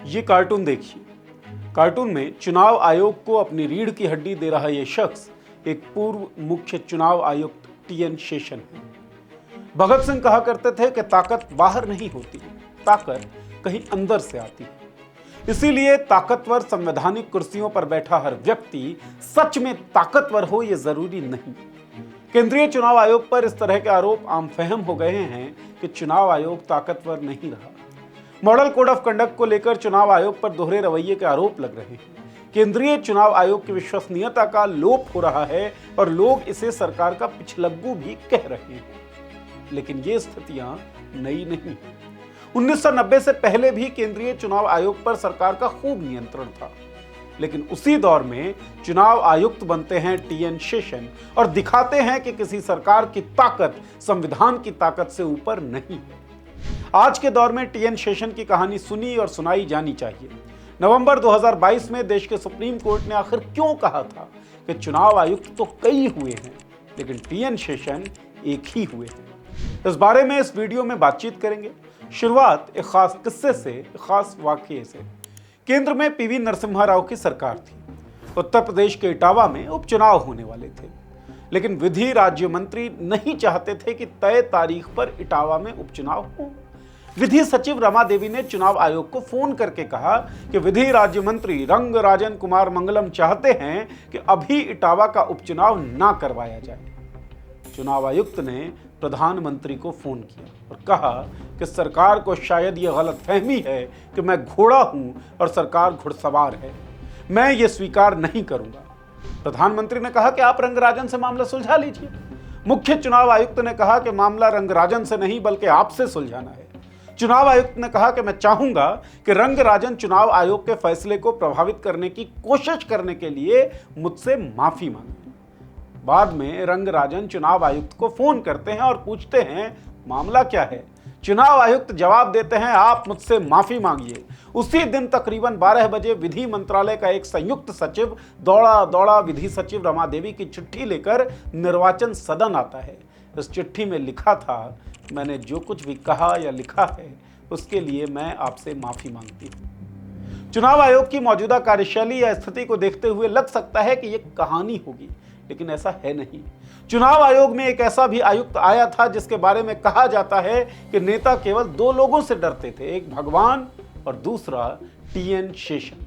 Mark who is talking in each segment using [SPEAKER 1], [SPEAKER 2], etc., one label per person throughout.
[SPEAKER 1] ये कार्टून देखिए। कार्टून में चुनाव आयोग को अपनी रीढ़ की हड्डी दे रहा यह शख्स एक पूर्व मुख्य चुनाव आयुक्त टीएन शेषन है। भगत सिंह कहा करते थे कि ताकत बाहर नहीं होती, ताकत कहीं अंदर से आती है। इसीलिए ताकतवर संवैधानिक कुर्सियों पर बैठा हर व्यक्ति सच में ताकतवर हो यह जरूरी नहीं। केंद्रीय चुनाव आयोग पर इस तरह के आरोप आम फहम हो गए हैं कि चुनाव आयोग ताकतवर नहीं रहा। मॉडल कोड ऑफ कंडक्ट को लेकर चुनाव आयोग पर दोहरे रवैये के आरोप लग रहे हैं। केंद्रीय चुनाव आयोग की विश्वसनीयता का लोप हो रहा है और लोग इसे सरकार का पिछलग्गू भी कह रहे हैं। लेकिन ये स्थितियां नई नहीं। 1990 से पहले भी केंद्रीय चुनाव आयोग पर सरकार का खूब नियंत्रण था, लेकिन उसी दौर में चुनाव आयुक्त बनते हैं टीएन शेषन और दिखाते हैं कि किसी सरकार की ताकत संविधान की ताकत से ऊपर नहीं है। आज के दौर में टीएन शेषन की कहानी सुनी और सुनाई जानी चाहिए। नवंबर 2022 में देश के सुप्रीम कोर्ट ने आखिर क्यों कहा था कि चुनाव आयुक्त तो कई हुए हैं लेकिन टीएन शेषन एक ही हुए हैं। इस बारे में इस वीडियो में बातचीत करेंगे। शुरुआत एक खास किस्से से, एक खास वाकये से। केंद्र में पीवी नरसिम्हा राव की सरकार थी। उत्तर प्रदेश के इटावा में उपचुनाव होने वाले थे, लेकिन विधि राज्य मंत्री नहीं चाहते थे कि तय तारीख पर इटावा में उपचुनाव हो। विधि सचिव रमा देवी ने चुनाव आयोग को फोन करके कहा कि विधि राज्य मंत्री रंगराजन कुमार मंगलम चाहते हैं कि अभी इटावा का उपचुनाव ना करवाया जाए। चुनाव आयुक्त ने प्रधानमंत्री को फोन किया और कहा कि सरकार को शायद यह गलतफहमी है कि मैं घोड़ा हूं और सरकार घुड़सवार है। मैं ये स्वीकार नहीं करूंगा। प्रधानमंत्री ने कहा कि आप रंगराजन से मामला सुलझा लीजिए। मुख्य चुनाव आयुक्त ने कहा कि मामला रंगराजन से नहीं बल्कि आपसे सुलझाना है। चुनाव आयुक्त ने कहा कि मैं चाहूंगा कि रंगराजन चुनाव आयोग के फैसले को प्रभावित करने की कोशिश करने के लिए मुझसे माफी मांगे। बाद में रंगराजन चुनाव आयुक्त को फोन करते हैं और पूछते हैं मामला क्या है। चुनाव आयुक्त जवाब देते हैं आप मुझसे माफी मांगिए। उसी दिन तकरीबन 12 बजे विधि मंत्रालय का एक संयुक्त सचिव दौड़ा दौड़ा विधि सचिव रमा देवी की चिट्ठी लेकर निर्वाचन सदन आता है। इस चिट्ठी में लिखा था, मैंने जो कुछ भी कहा या लिखा है उसके लिए मैं आपसे माफी मांगती हूं। चुनाव आयोग की मौजूदा कार्यशैली या स्थिति को देखते हुए लग सकता है कि यह कहानी होगी, लेकिन ऐसा है नहीं। चुनाव आयोग में एक ऐसा भी आयुक्त आया था जिसके बारे में कहा जाता है कि नेता केवल दो लोगों से डरते थे, एक भगवान और दूसरा टीएन शेषन।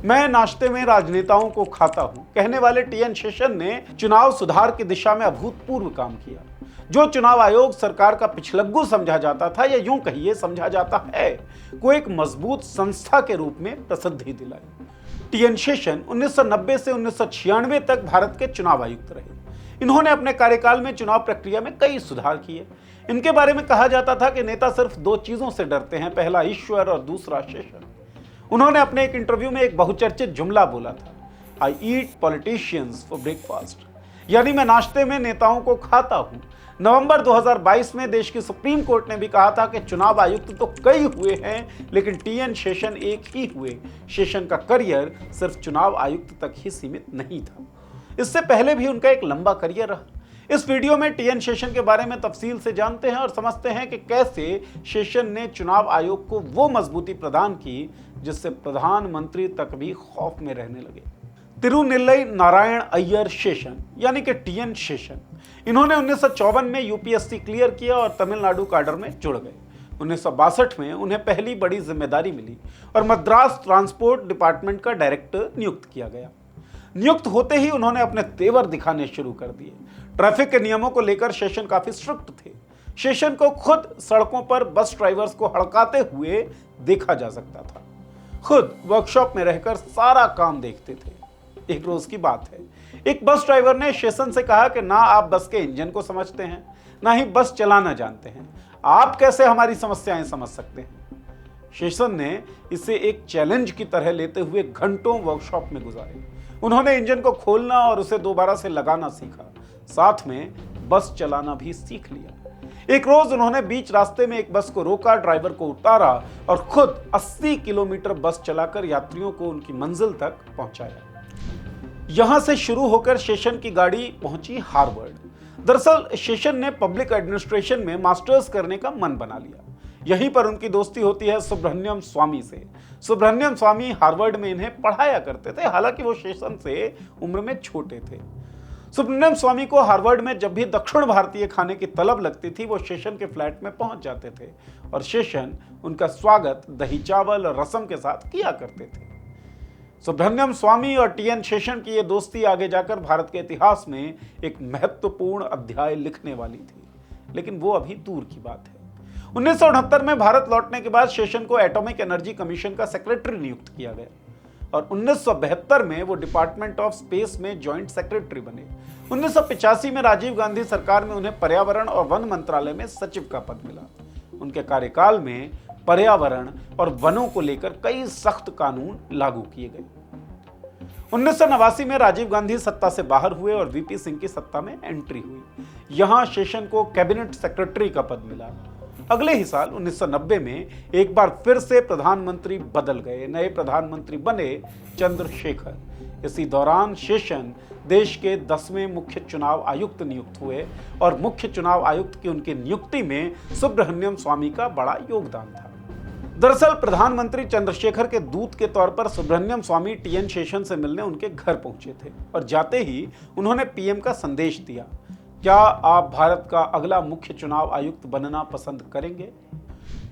[SPEAKER 1] मैं नाश्ते में राजनेताओं को खाता हूं कहने वाले टीएन शेषन ने चुनाव सुधार की दिशा में अभूतपूर्व काम किया। जो चुनाव आयोग सरकार का पिछलग्गू समझा जाता था या यूं कहिए समझा जाता है, को एक मजबूत संस्था के रूप में प्रसिद्धि दिलाई। टीएन शेषन 1990 से 1996 तक भारत के चुनाव आयुक्त रहे। इन्होंने अपने कार्यकाल में चुनाव प्रक्रिया में कई सुधार किए। इनके बारे में कहा जाता था कि नेता सिर्फ दो चीजों से डरते हैं, पहला ईश्वर और दूसरा शेषन। उन्होंने अपने एक इंटरव्यू में एक बहुचर्चित जुमला बोला था, आई ईट पॉलिटिशियंस फॉर ब्रेकफास्ट, यानी मैं नाश्ते में नेताओं को खाता हूं। नवंबर 2022 में देश की सुप्रीम कोर्ट ने भी कहा था कि चुनाव आयुक्त तो कई हुए हैं लेकिन टीएन शेषन एक ही हुए। शेषन का करियर सिर्फ चुनाव आयुक्त तक ही सीमित नहीं था, इससे पहले भी उनका एक लंबा करियर रहा। इस वीडियो में टीएन शेषन के बारे में तफसील से जानते हैं और समझते हैं कि कैसे शेषन ने चुनाव आयोग को वो मजबूती प्रदान की जिससे प्रधानमंत्री तक भी खौफ में रहने लगे। तिरुनिल्लई नारायण अय्यर शेषन यानी कि टीएन शेषन, इन्होंने 1954 में यूपीएससी क्लियर किया और तमिलनाडु काडर में जुड़ गए। 1962 में उन्हें पहली बड़ी जिम्मेदारी मिली और मद्रास ट्रांसपोर्ट डिपार्टमेंट का डायरेक्टर नियुक्त किया गया। नियुक्त होते ही उन्होंने अपने तेवर दिखाने शुरू कर दिए। ट्रैफिक के नियमों को लेकर शेषन काफी स्ट्रिक्ट थे। शेषन को खुद सड़कों पर बस ड्राइवर्स को हड़काते हुए देखा जा सकता था। खुद वर्कशॉप में रहकर सारा काम देखते थे। एक रोज की बात है, एक बस ड्राइवर ने शेषन से कहा कि ना आप बस के इंजन को समझते हैं, ना ही बस चलाना जानते हैं, आप कैसे हमारी समस्याएं समझ सकते हैं। शेषन ने इसे एक चैलेंज की तरह लेते हुए घंटों वर्कशॉप में गुजारे। उन्होंने इंजन को खोलना और उसे दोबारा से लगाना सीखा, साथ में बस चलाना भी सीख लिया। एक रोज उन्होंने बीच रास्ते में एक बस को रोका, ड्राइवर को उतारा और खुद 80 किलोमीटर बस चलाकर यात्रियों को उनकी मंजिल तक पहुंचाया। यहां से शुरू होकर शेषन की गाड़ी पहुंची हार्वर्ड। दरअसल शेषन ने पब्लिक एडमिनिस्ट्रेशन में मास्टर्स करने का मन बना लिया। यहीं पर उनकी दोस्ती होती है सुब्रह्मण्यम स्वामी से। सुब्रह्मण्यम स्वामी हार्वर्ड में इन्हें पढ़ाया करते थे, हालांकि वो शेषन से उम्र में छोटे थे। सुब्रह्मण्यम स्वामी को हार्वर्ड में जब भी दक्षिण भारतीय खाने की तलब लगती थी, वो शेषन के फ्लैट में पहुंच जाते थे और शेषन उनका स्वागत दही चावल और रसम के साथ किया करते थे। सुब्रह्मण्यम स्वामी और टीएन शेषन की ये दोस्ती आगे जाकर भारत के इतिहास में एक महत्वपूर्ण अध्याय लिखने वाली थी, लेकिन वो अभी दूर की बात है। 1969 में भारत लौटने के बाद शेषन को एटॉमिक एनर्जी कमीशन का सेक्रेटरी नियुक्त किया गया और 1972 में वो डिपार्टमेंट ऑफ स्पेस में जॉइंट सेक्रेटरी बने। 1985 में राजीव गांधी सरकार में उन्हें पर्यावरण और वन मंत्रालय में सचिव का पद मिला। उनके कार्यकाल में पर्यावरण और वनों को लेकर कई सख्त कानून लागू किए गए। 1989 में राजीव गांधी सत्ता से बाहर हुए और वीपी सिंह की सत्ता में एंट्री हुई। यहां शेषन को कैबिनेट सेक्रेटरी का पद मिला। अगले ही साल 1990 में एक बार फिर से प्रधानमंत्री बदल गए। नए प्रधानमंत्री बने चंद्रशेखर। इसी दौरान शेषन देश के 10वें मुख्य चुनाव आयुक्त नियुक्त हुए और मुख्य चुनाव आयुक्त की उनकी नियुक्ति में सुब्रह्मण्यम स्वामी का बड़ा योगदान था। दरअसल प्रधानमंत्री चंद्रशेखर के दूत के तौर पर सुब्रह्मण्यम स्वामी टीएन शेषन से मिलने उनके घर पहुंचे थे और जाते ही उन्होंने पीएम का संदेश दिया, क्या आप भारत का अगला मुख्य चुनाव आयुक्त बनना पसंद करेंगे?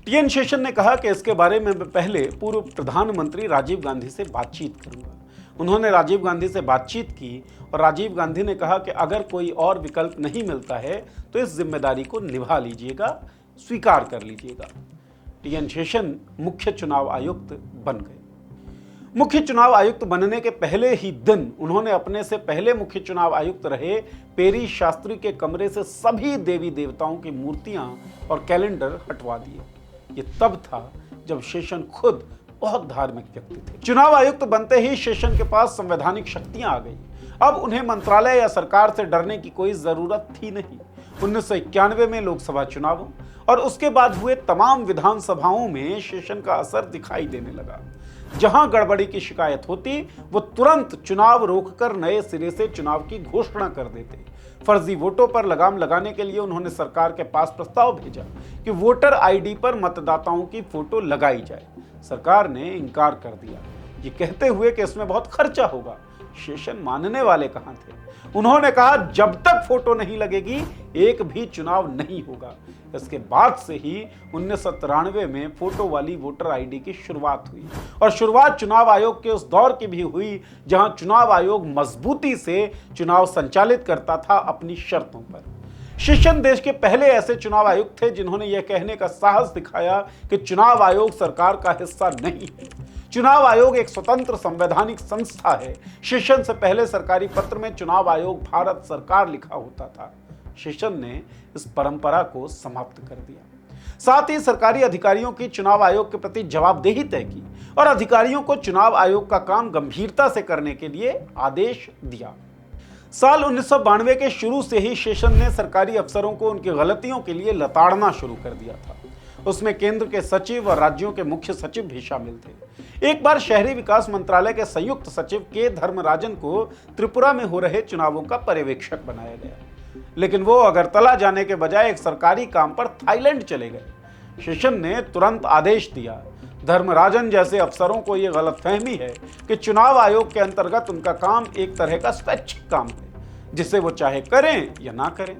[SPEAKER 1] टीएन शेषन ने कहा कि इसके बारे में मैं पहले पूर्व प्रधानमंत्री राजीव गांधी से बातचीत करूंगा। उन्होंने राजीव गांधी से बातचीत की और राजीव गांधी ने कहा कि अगर कोई और विकल्प नहीं मिलता है तो इस जिम्मेदारी को निभा लीजिएगा, स्वीकार कर लीजिएगा। टीएन शेषन मुख्य चुनाव आयुक्त बन गए। मुख्य चुनाव आयुक्त बनने के पहले ही दिन उन्होंने अपने से पहले मुख्य चुनाव आयुक्त रहे पेरी शास्त्री के कमरे से सभी देवी देवताओं की मूर्तियां और कैलेंडर हटवा दिए। ये तब था जब शेषन खुद बहुत धार्मिक व्यक्ति थे। चुनाव आयुक्त बनते ही शेषन के पास संवैधानिक शक्तियां आ गई। अब उन्हें मंत्रालय या सरकार से डरने की कोई जरूरत थी नहीं। 1991 में लोकसभा चुनावों और उसके बाद हुए तमाम विधानसभाओं में शेषन का असर दिखाई देने लगा। जहां गड़बड़ी की शिकायत होती वो तुरंत चुनाव रोककर नए सिरे से चुनाव की घोषणा कर देते। फर्जी वोटों पर लगाम लगाने के लिए उन्होंने सरकार के पास प्रस्ताव भेजा कि वोटर आईडी पर मतदाताओं की फोटो लगाई जाए। सरकार ने इनकार कर दिया, ये कहते हुए कि इसमें बहुत खर्चा होगा। शेषन मानने वाले कहां थे? उन्होंने कहा जब तक फोटो नहीं लगेगी एक भी चुनाव नहीं होगा। इसके बाद से ही 1993 में फोटो वाली वोटर आईडी की शुरुआत हुई और शुरुआत चुनाव आयोग के उस दौर की भी हुई जहां चुनाव आयोग मजबूती से चुनाव संचालित करता था अपनी शर्तों पर। शेषन देश के पहले ऐसे चुनाव आयुक्त थे जिन्होंने यह कहने का साहस दिखाया कि चुनाव आयोग सरकार का हिस्सा नहीं है। चुनाव आयोग एक स्वतंत्र संवैधानिक संस्था है। शेषन से पहले सरकारी पत्र में चुनाव आयोग भारत सरकार लिखा होता था। शेषन ने इस परंपरा को समाप्त कर दिया। साथ ही सरकारी अधिकारियों की चुनाव आयोग के प्रति जवाबदेही तय की और अधिकारियों को चुनाव आयोग का काम गंभीरता से करने के लिए आदेश दिया। साल 1992 के शुरू से ही शेषन ने सरकारी अफसरों को उनकी गलतियों के लिए लताड़ना शुरू कर दिया था। उसमें केंद्र के सचिव और राज्यों के मुख्य सचिव भी शामिल थे। एक बार शहरी विकास मंत्रालय के संयुक्त सचिव के धर्मराजन को त्रिपुरा में हो रहे चुनावों का पर्यवेक्षक बनाया गया, लेकिन वो अगरतला जाने के बजाय एक सरकारी काम पर थाईलैंड चले गए। शेषन ने तुरंत आदेश दिया, धर्मराजन जैसे अफसरों को यह गलतफहमी है कि चुनाव आयोग के अंतर्गत उनका काम एक तरह का स्वैच्छिक काम है, जिसे वो चाहे करें या ना करें।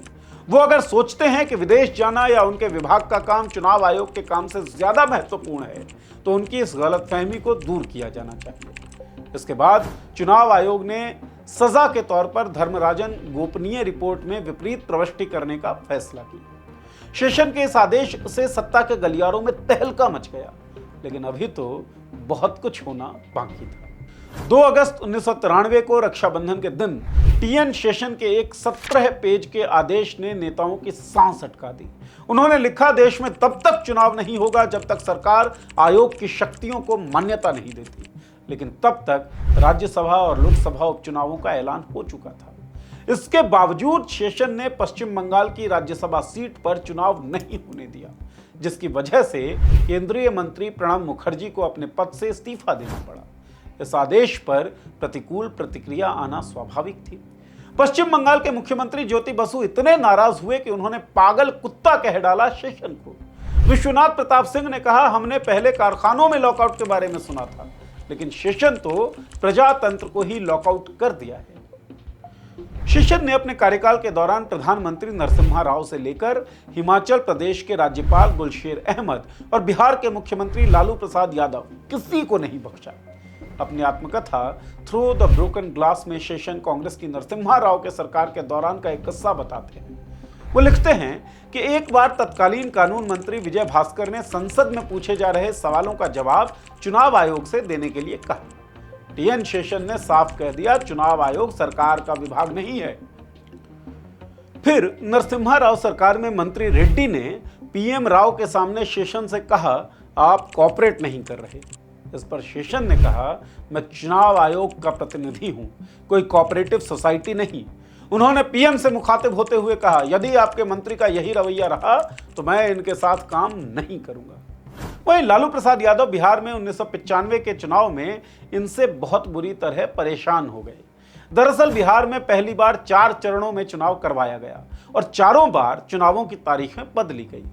[SPEAKER 1] वो अगर सोचते हैं कि विदेश जाना या उनके विभाग का काम चुनाव आयोग के काम से ज्यादा महत्वपूर्ण है तो उनकी इस गलतफहमी को दूर किया जाना चाहिए। इसके बाद चुनाव आयोग ने सजा के तौर पर धर्मराजन गोपनीय रिपोर्ट में विपरीत प्रविष्टि करने का फैसला किया। शेषन के इस आदेश से सत्ता के गलियारों में तहलका मच गया, लेकिन अभी तो बहुत कुछ होना बाकी था। 2 अगस्त 1993 को रक्षाबंधन के दिन टीएन शेषन के एक 17 पेज के आदेश ने नेताओं की सांस अटका दी। उन्होंने लिखा, देश में तब तक चुनाव नहीं होगा जब तक सरकार आयोग की शक्तियों को मान्यता नहीं देती। लेकिन तब तक राज्यसभा और लोकसभा उपचुनावों का ऐलान हो चुका था। इसके बावजूद शेषन ने पश्चिम बंगाल की राज्यसभा सीट पर चुनाव नहीं होने दिया, जिसकी वजह से केंद्रीय मंत्री प्रणब मुखर्जी को अपने पद से इस्तीफा देना पड़ा। इस आदेश पर प्रतिकूल प्रतिक्रिया आना स्वाभाविक थी। पश्चिम बंगाल के मुख्यमंत्री ज्योति बसु इतने नाराज हुए कि उन्होंने पागल कुत्ता कह डाला शेषन को। विश्वनाथ प्रताप सिंह ने कहा, हमने पहले कारखानों में लॉकआउट के बारे में सुना था, लेकिन शेषन तो प्रजातंत्र को ही लॉकआउट कर दिया है। शेषन ने अपने कार्यकाल के दौरान प्रधानमंत्री नरसिम्हा राव से लेकर हिमाचल प्रदेश के राज्यपाल गुलशेर अहमद और बिहार के मुख्यमंत्री लालू प्रसाद यादव किसी को नहीं बख्शा। अपनी आत्मकथा थ्रू द ब्रोकन ग्लास में शेषन कांग्रेस की नरसिम्हा राव के सरकार के दौरान का एक किस्सा बताते हैं। वो लिखते हैं कि एक बार तत्कालीन कानून मंत्री विजय भास्कर ने संसद में पूछे जा रहे सवालों का जवाब चुनाव आयोग से देने के लिए कहा। टीएन शेषन ने साफ कह दिया, चुनाव आयोग सरकार का विभाग नहीं है। फिर नरसिम्हा राव सरकार में मंत्री रेड्डी ने पीएम राव के सामने शेषन से कहा, आप कॉपरेट नहीं कर रहे। इस पर शेषन ने कहा, मैं चुनाव आयोग का प्रतिनिधि हूं, कोई कोऑपरेटिव सोसाइटी नहीं। उन्होंने पीएम से मुखातिब होते हुए कहा, यदि आपके मंत्री का यही रवैया रहा तो मैं इनके साथ काम नहीं करूंगा। वहीं लालू प्रसाद यादव बिहार में 1995 के चुनाव में इनसे बहुत बुरी तरह परेशान हो गए। दरअसल बिहार में पहली बार 4 चरणों में चुनाव करवाया गया और चारों बार चुनावों की तारीखें बदली गई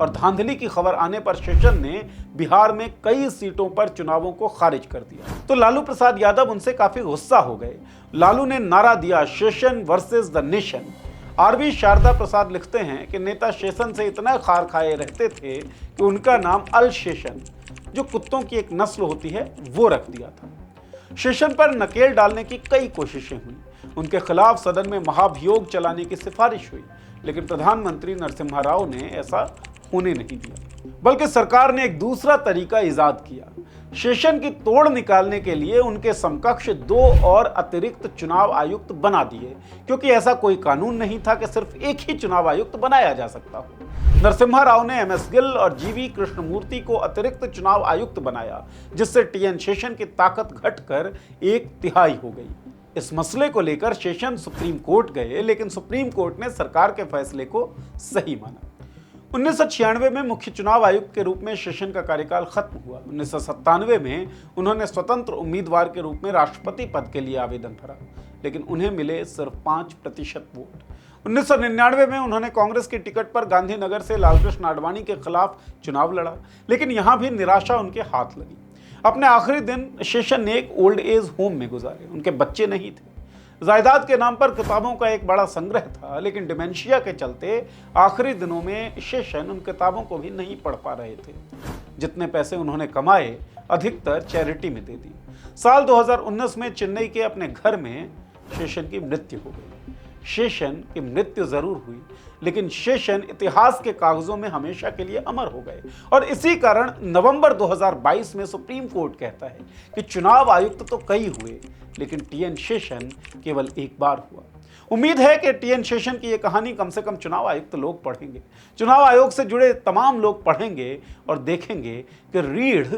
[SPEAKER 1] और धांधली की खबर आने पर शेषन ने बिहार में कई सीटों पर चुनावों को खारिज कर दिया। तो लालू प्रसाद यादव उनसे काफी गुस्सा हो गए। लालू ने नारा दिया, Seshan versus the nation. RV Sharada Prasad लिखते हैं कि नेता शेषन से इतना खार खाए रहते थे कि उनका नाम अल शेषन, जो कुत्तों की एक नस्ल होती है, वो रख दिया था। शेषन पर नकेल डालने की कई कोशिशें हुई, उनके खिलाफ सदन में महाभियोग चलाने की सिफारिश हुई, लेकिन प्रधानमंत्री नरसिम्हा राव ने ऐसा होने नहीं दिया, बल्कि सरकार ने एक दूसरा तरीका इजाद किया। शेषन की तोड़ निकालने के लिए उनके समकक्ष 2 और अतिरिक्त चुनाव आयुक्त बना दिए, क्योंकि ऐसा कोई कानून नहीं था कि सिर्फ एक ही चुनाव आयुक्त बनाया जा सकता हो। नरसिम्हा राव ने एमएस गिल और जीवी कृष्णमूर्ति को अतिरिक्त चुनाव आयुक्त बनाया, जिससे टीएन शेषन की ताकत घटकर 1/3 हो गई। इस मसले को लेकर शेषन सुप्रीम कोर्ट गए, लेकिन सुप्रीम कोर्ट ने सरकार के फैसले को सही माना। 1996 में मुख्य चुनाव आयुक्त के रूप में शेषन का कार्यकाल खत्म हुआ। 1997 में उन्होंने स्वतंत्र उम्मीदवार के रूप में राष्ट्रपति पद के लिए आवेदन भरा, लेकिन उन्हें मिले सिर्फ 5% वोट। 1999 में उन्होंने कांग्रेस की टिकट पर गांधीनगर से लालकृष्ण आडवाणी के खिलाफ चुनाव लड़ा, लेकिन यहां भी निराशा उनके हाथ लगी। अपने आखिरी दिन शेषन ने एक ओल्ड एज होम में गुजारे। उनके बच्चे नहीं थे। जायदाद के नाम पर किताबों का एक बड़ा संग्रह था, लेकिन डिमेंशिया के चलते आखिरी दिनों में शेषन उन किताबों को भी नहीं पढ़ पा रहे थे। जितने पैसे उन्होंने कमाए, अधिकतर चैरिटी में दे दी। साल 2019 में चेन्नई के अपने घर में शेषन की मृत्यु हो गई। शेषन की मृत्यु जरूर हुई, लेकिन शेषन इतिहास के कागजों में हमेशा के लिए अमर हो गए और इसी कारण नवंबर 2022 में सुप्रीम कोर्ट कहता है कि चुनाव आयुक्त तो कई हुए, लेकिन टीएन शेषन केवल एक बार हुआ। उम्मीद है कि टीएन शेषन की यह कहानी कम से कम चुनाव आयुक्त लोग पढ़ेंगे, चुनाव आयोग से जुड़े तमाम लोग पढ़ेंगे और देखेंगे कि रीढ़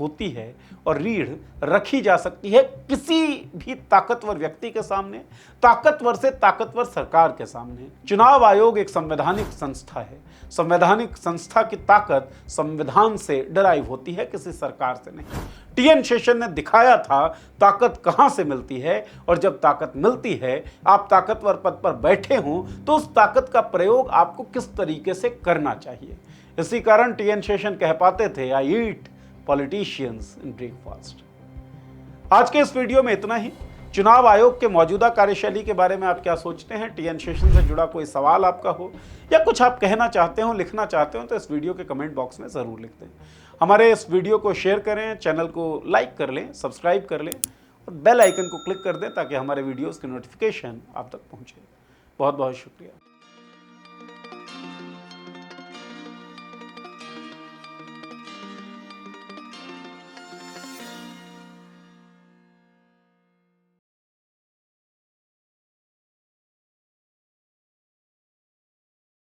[SPEAKER 1] होती है और रीढ़ रखी जा सकती है किसी भी ताकतवर व्यक्ति के सामने, ताकतवर से ताकतवर सरकार के सामने। चुनाव आयोग एक संवैधानिक संस्था है। संवैधानिक संस्था की ताकत संविधान से डिराइव होती है, किसी सरकार से नहीं। टीएन शेषन ने दिखाया था ताकत कहां से मिलती है, और जब ताकत मिलती है, आप ताकतवर पद पर बैठे हों, तो उस ताकत का प्रयोग आपको किस तरीके से करना चाहिए। इसी कारण टीएन शेषन कह पाते थे, आई ईट पॉलिटिशियंस इन ब्रेकफास्ट। आज के इस वीडियो में इतना ही। चुनाव आयोग के मौजूदा कार्यशैली के बारे में आप क्या सोचते हैं? टीएन शेषन से जुड़ा कोई सवाल आपका हो या कुछ आप कहना चाहते हो, लिखना चाहते हो, तो इस वीडियो के कमेंट बॉक्स में ज़रूर लिख दें। हमारे इस वीडियो को शेयर करें, चैनल को लाइक कर लें, सब्सक्राइब कर लें और बेल आइकन को क्लिक कर दें ताकि हमारे वीडियोज़ की नोटिफिकेशन आप तक पहुँचे। बहुत बहुत शुक्रिया।